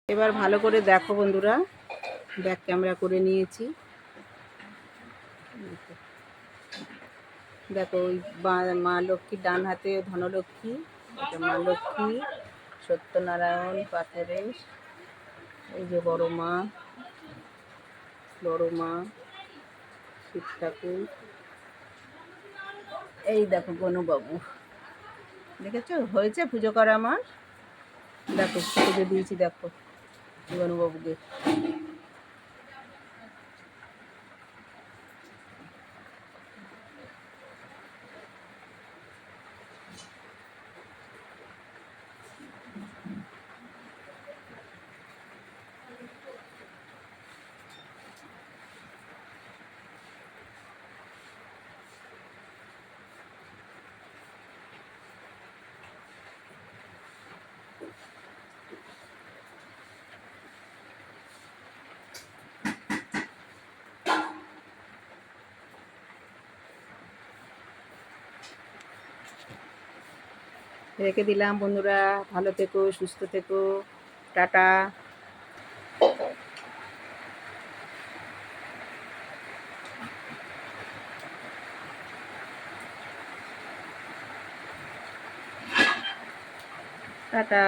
এবার ভালো করে দেখো বন্ধুরা, ব্যাক ক্যামেরা করে নিয়েছি। দেখো ওই মা লক্ষ্মীর ডান হাতে ধনলক্ষ্মী, এটা মা লক্ষ্মী, সত্যনারায়ণ পাথরের, এই যে বড় মা শিব ঠাকুর, এই দেখো গনুবাবু। দেখেছো হয়েছে পুজো করা আমার? দেখো পুজো দিয়েছি, দেখো গনুবাবুকে। রেখে দিলাম বন্ধুরা, ভালো থেকো, সুস্থ থেকো, টাটা। টাটা।